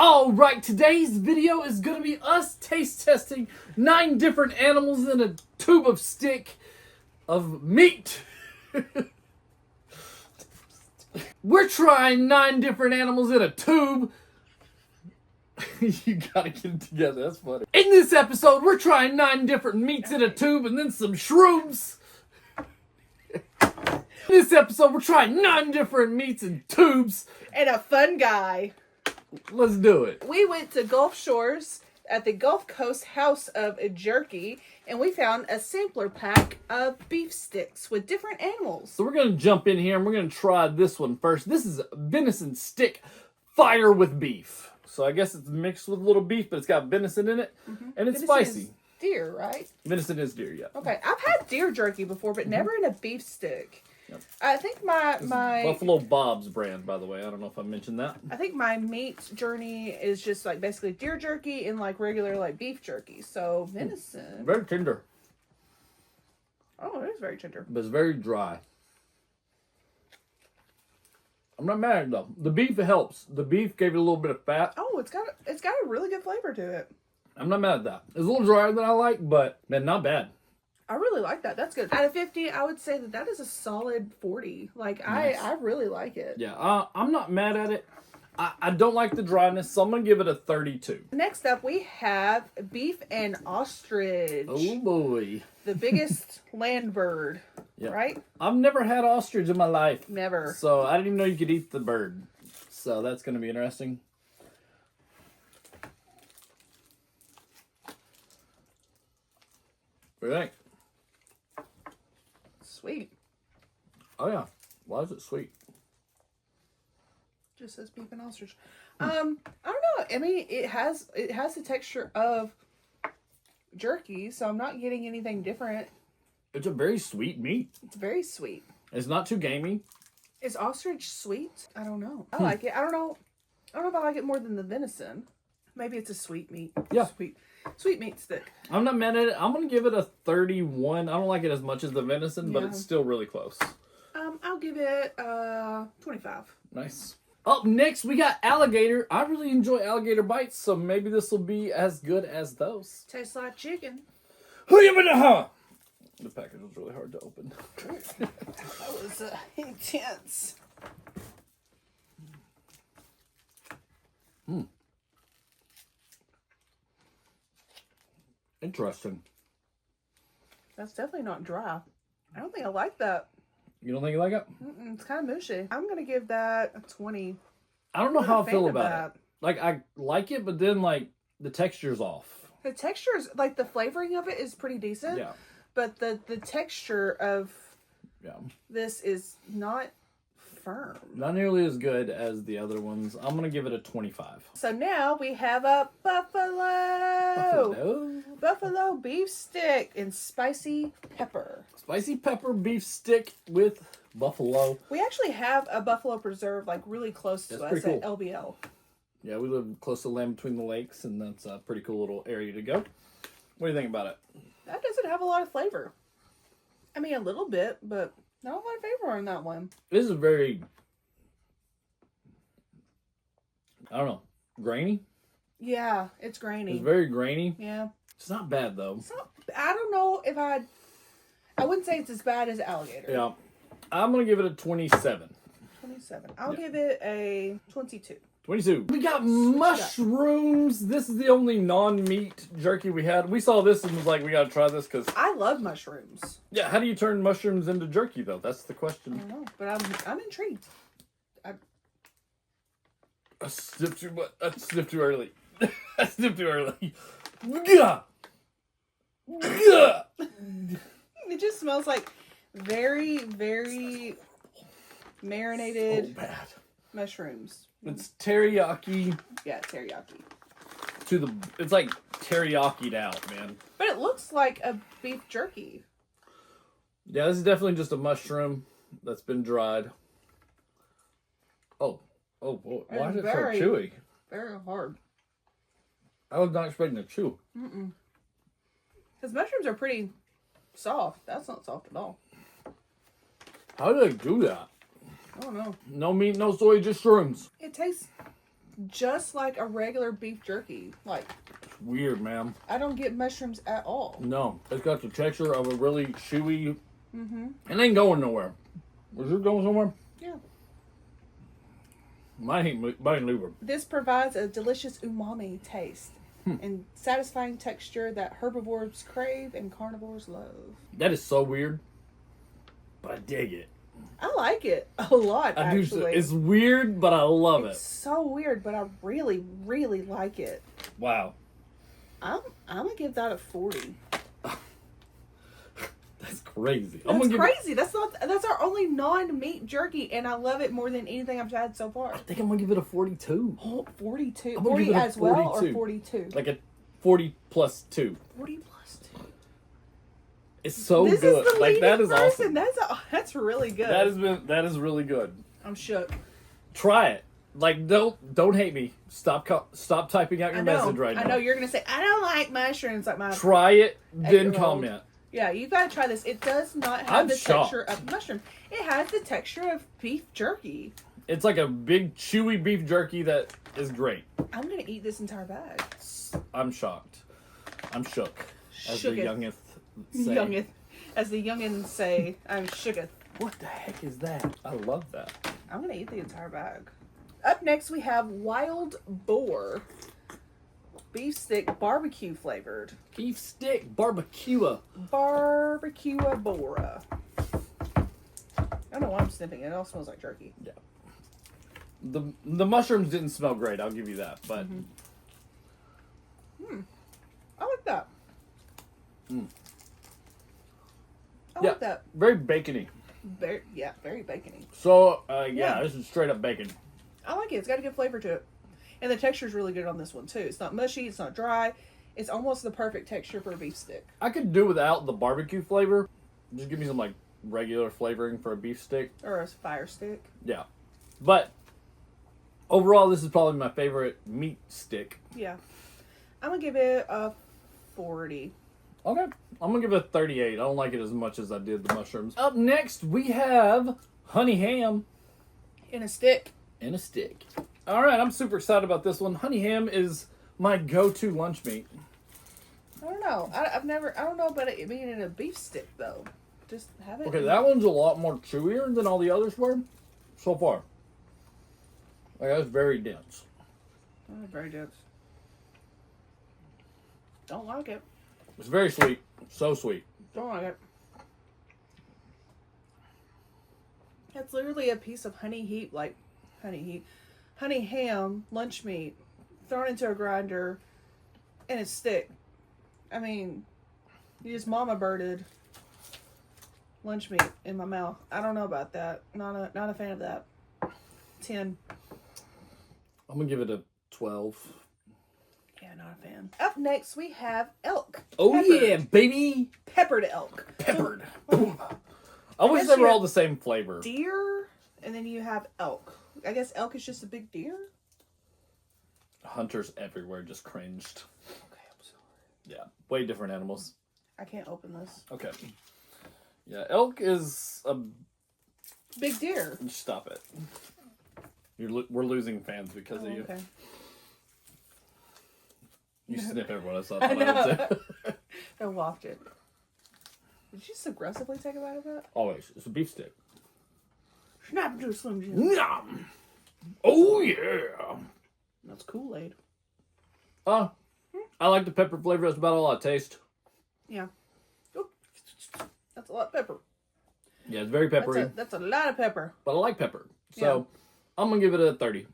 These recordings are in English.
Alright, today's video is going to be us taste testing 9 different animals in a tube of stick of meat. We're trying 9 different animals in a tube. You gotta get it together, that's funny. In this episode, we're trying 9 different meats in a tube and then some shrooms. In this episode, we're trying 9 different meats in tubes. And a fun guy. Let's do it. We went to Gulf Shores at the Gulf Coast House of Jerky, and we found a sampler pack of beef sticks with different animals. So we're going to jump in here and we're going to try this one first. This is venison stick fire with beef. So I guess it's mixed with a little beef, but it's got venison in it, and it's venison spicy. Is deer, right? Venison is deer, yeah. Okay, I've had deer jerky before, but never in a beef stick. Yep. I think my Buffalo Bob's brand, by the way. I don't know if I mentioned that. I think my meat journey is just like basically deer jerky and like regular like beef jerky. So venison. Very tender. Oh, it is very tender. But it's very dry. I'm not mad at it though. The beef helps. The beef gave it a little bit of fat. Oh, it's got a really good flavor to it. I'm not mad at that. It's a little drier than I like, but man, not bad. I really like that. That's good. Out of 50, I would say that is a solid 40. Like, nice. I really like it. Yeah, I'm not mad at it. I don't like the dryness, so I'm going to give it a 32. Next up, we have beef and ostrich. Oh, boy. The biggest land bird, yep. Right? I've never had ostrich in my life. Never. So I didn't even know you could eat the bird. So that's going to be interesting. What do you think? Sweet. Oh yeah. Why is it sweet? Just says beef and ostrich. I don't know. I mean, it has the texture of jerky, so I'm not getting anything different. It's a very sweet meat. It's very sweet. It's not too gamey. Is ostrich sweet? I don't know. I like it. I don't know if I like it more than the venison. Maybe it's a sweet meat. Yeah. Sweet meat stick. I'm not mad at it. I'm going to give it a 31. I don't like it as much as the venison, but it's still really close. I'll give it 25. Nice. Up next, we got alligator. I really enjoy alligator bites, so maybe this will be as good as those. Tastes like chicken. The package was really hard to open. That was intense. Interesting. That's definitely not dry. I don't think I like that. You don't think you like it? It's kind of mushy. I'm going to give that a 20. I don't know how I feel about it. Like, I like it, but then, like, the texture's off. The texture's, like, the flavoring of it is pretty decent. Yeah. But the texture of this is not firm. Not nearly as good as the other ones. I'm going to give it a 25. So now we have a buffalo beef stick and spicy pepper. Spicy pepper beef stick with buffalo. We actually have a buffalo preserve like really close to us at LBL. Yeah, we live close to Land Between the Lakes, and that's a pretty cool little area to go. What do you think about it? That doesn't have a lot of flavor. I mean, a little bit, but not a lot of flavor on that one. This is very, I don't know, grainy? Yeah, it's grainy. It's very grainy. Yeah. It's not bad, though. It's not, I don't know if I wouldn't say it's as bad as alligator. Yeah. I'm going to give it a 27. 27. I'll give it a 22. 22. We got mushrooms. This is the only non-meat jerky we had. We saw this and was like, we got to try this because I love mushrooms. Yeah, how do you turn mushrooms into jerky, though? That's the question. I don't know, but I'm intrigued. I sniffed too much. I sniffed too early. I sniffed too early. Gah! Gah! It just smells like very, very marinated mushrooms. It's teriyaki. Yeah, teriyaki. It's like teriyaki out, man. But it looks like a beef jerky. Yeah, this is definitely just a mushroom that's been dried. Oh boy. Why is it so chewy? Very hard. I was not expecting to chew. Because mushrooms are pretty soft. That's not soft at all. How do they do that? I don't know. No meat, no soy, just shrooms. It tastes just like a regular beef jerky. Like, It's weird, man. I don't get mushrooms at all. No, it's got the texture of a really chewy, and ain't going nowhere. Was it going somewhere? Yeah. Mine ain't leaving. This provides a delicious umami taste and satisfying texture that herbivores crave and carnivores love. That is so weird, but I dig it. I like it a lot, I do. actually. It's weird, but I love It's it. so weird, but I really, really like it. Wow, I'm gonna give that a 40. that's crazy. That's crazy. That's our only non-meat jerky, and I love it more than anything I've had so far. I think I'm gonna give it a 42. Oh, 42. I'm gonna 40 give it a as well, or 42. 42? Like a 40 plus 2. 40 plus 2. It's so This good. is the Like leading that is person. awesome. That's really good. That is really good. I'm shook. Try it. Like don't hate me. Stop typing out your message right now. I know you're gonna say I don't like mushrooms like my. Try it, then 8-year-old. comment. Yeah, you gotta try this. It does not have I'm the shocked. texture of mushroom. It has the texture of beef jerky. It's like a big chewy beef jerky that is great. I'm gonna eat this entire bag. I'm shocked. I'm shook. As Shooketh. the youngest say. Youngeth, as the youngins say, I'm shooketh. What the heck is that? I love that. I'm gonna eat the entire bag. Up next, we have wild boar beef stick barbecue flavored. Beef stick barbecue. Barbecue bora. I don't know why I'm sniffing it. It all smells like jerky. Yeah. The mushrooms didn't smell great. I'll give you that. But I like that. I yeah, like that. very bacony. Very bacony. So Yeah. this is straight up bacon. I like it. It's got a good flavor to it. And the texture is really good on this one, too. It's not mushy. It's not dry. It's almost the perfect texture for a beef stick. I could do without the barbecue flavor. Just give me some like regular flavoring for a beef stick. Or a fire stick. Yeah. But overall, this is probably my favorite meat stick. Yeah. I'm going to give it a 40. Okay. I'm going to give it a 38. I don't like it as much as I did the mushrooms. Up next, we have honey ham In a stick. in a stick. All right. I'm super excited about this one. Honey ham is my go-to lunch meat. I don't know. I don't know about it being in a beef stick, though. Just have it. Okay, that one's a lot more chewier than all the others were so far. Like, that's very dense. Oh, very dense. Don't like it. It's very sweet. So sweet. Don't like it. It's literally a piece of honey ham, lunch meat, thrown into a grinder, and a stick. I mean, you just mama birded lunch meat in my mouth. I don't know about that. Not a fan of that. 10. I'm going to give it a 12. Yeah, not a fan. Up next, we have elk. Oh, Peppered. yeah, baby. Peppered elk. Peppered. I wish guess they were you all have the same flavor. Deer, and then you have elk. I guess elk is just a big deer? Hunters everywhere just cringed. Okay, I'm sorry. Yeah, way different animals. I can't open this. Okay. Yeah, elk is a... Big deer. Stop it. We're losing fans because of you. Okay. You sniff everyone else up. I know. I walked it. Did you just aggressively take a bite of that? Always. It's a beef stick. Snap into a Slim Jim. Nom! Oh, yeah! That's Kool-Aid. I like the pepper flavor. That's about all I taste. Yeah. Oop. That's a lot of pepper. Yeah, it's very peppery. That's a lot of pepper. But I like pepper. So, I'm going to give it a 30.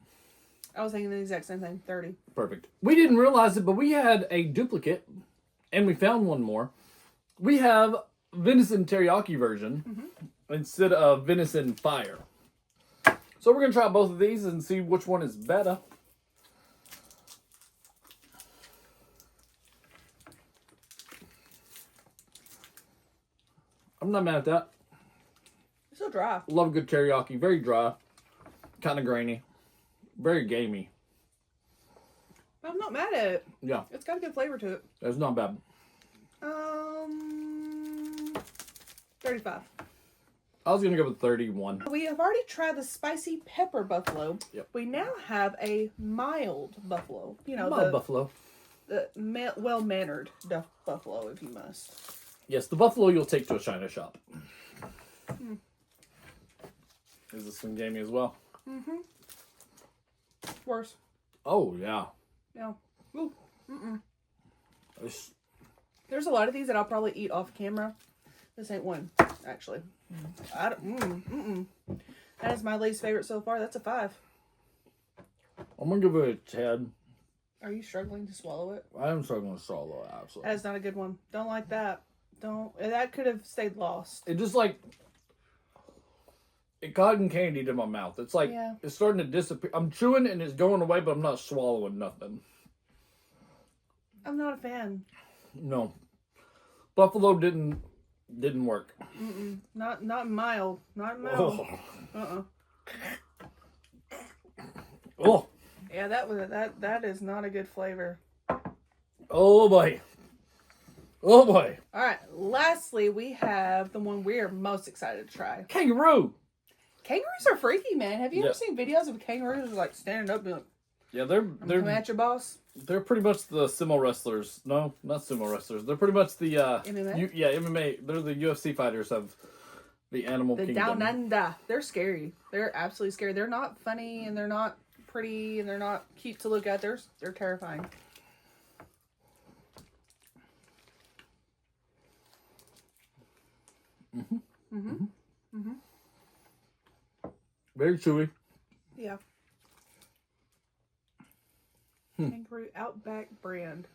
I was thinking the exact same thing. 30. Perfect. We didn't realize it, but we had a duplicate, and we found one more. We have venison teriyaki version instead of venison fire. So we're going to try both of these and see which one is better. I'm not mad at that. It's so dry. Love a good teriyaki. Very dry. Kind of grainy. Very gamey. I'm not mad at it. Yeah, It's got a good flavor to it. it's not bad. 35. I was going to go with 31. We have already tried the spicy pepper buffalo. Yep. We now have a mild buffalo. You know, Mild buffalo. the well-mannered buffalo, if you must. Yes, the buffalo you'll take to a china shop. Is this one gamey as well? Mm-hmm. Worse. Oh, yeah. Yeah. Ooh. It's- There's a lot of these that I'll probably eat off camera. This ain't one, actually. I don't, That is my least favorite so far. That's a 5. I'm going to give it a 10. Are you struggling to swallow it? I am struggling to swallow it, absolutely. That is not a good one. Don't like that. Don't. That could have stayed lost. It just like... It cotton candied in my mouth. It's like, Yeah. it's starting to disappear. I'm chewing and it's going away, but I'm not swallowing nothing. I'm not a fan. No. Buffalo didn't work. Not mild. Not mild. Oh. Oh. Yeah, that is not a good flavor. Oh boy. Oh boy. All right. Lastly, we have the one we're most excited to try. Kangaroo. Kangaroos are freaky, man. Have you ever seen videos of kangaroos like standing up and like, Yeah, they're coming at your boss? they're pretty much the sumo wrestlers. No, not sumo wrestlers. They're pretty much the MMA? MMA. They're the UFC fighters of the animal The kingdom. down under. They're scary. They're absolutely scary. They're not funny and they're not pretty and they're not cute to look at. They're terrifying. Very chewy. Yeah. Kangaroo Outback brand.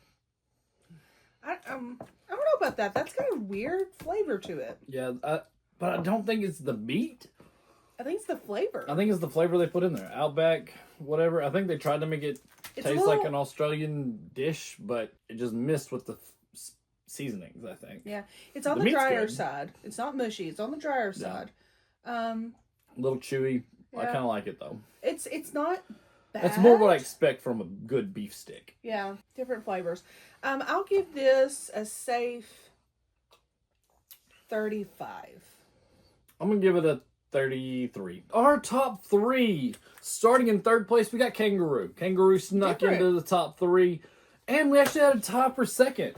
I don't know about that. That's got a weird flavor to it. Yeah, but I don't think it's the meat. I think it's the flavor. I think it's the flavor they put in there. Outback, whatever. I think they tried to make it It's taste a little- like an Australian dish, but it just missed with the seasonings, I think. Yeah, it's on The the meat's drier good. side. It's not mushy. It's on the drier side. A little chewy. I Yeah. kind of like it, though. It's not bad. That's more what I expect from a good beef stick. Yeah, different flavors. I'll give this a safe 35. I'm going to give it a 33. Our top 3. Starting in 3rd place, we got kangaroo. Kangaroo snuck Different. into the top 3. And we actually had a tie for 2nd.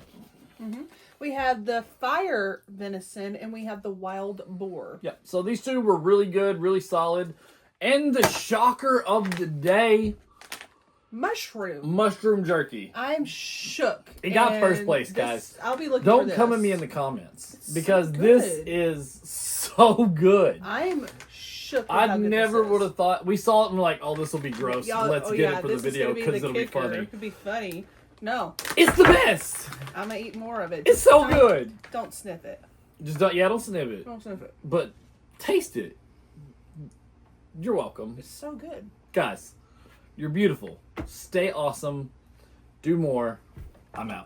We have the fire venison and we have the wild boar. Yeah, so these two were really good, really solid. And the shocker of the day, mushroom jerky. I'm shook. It got And first place, this- guys. I'll be looking for Don't this. come at me in the comments It's because so this good. is so good. I'm shook. With how I good never this is. would have thought. We saw it and we're like, oh, this will be gross. Y'all- Let's oh, get yeah, it for the this is video gonna be because the it'll be kicker. funny. It'll be funny. No, It's the best. I'm gonna eat more of it. It's so Don't- good. Don't sniff it. Just don't sniff it, Don't sniff it. but taste it. You're welcome. It's so good. Guys, you're beautiful. Stay awesome. Do more. I'm out.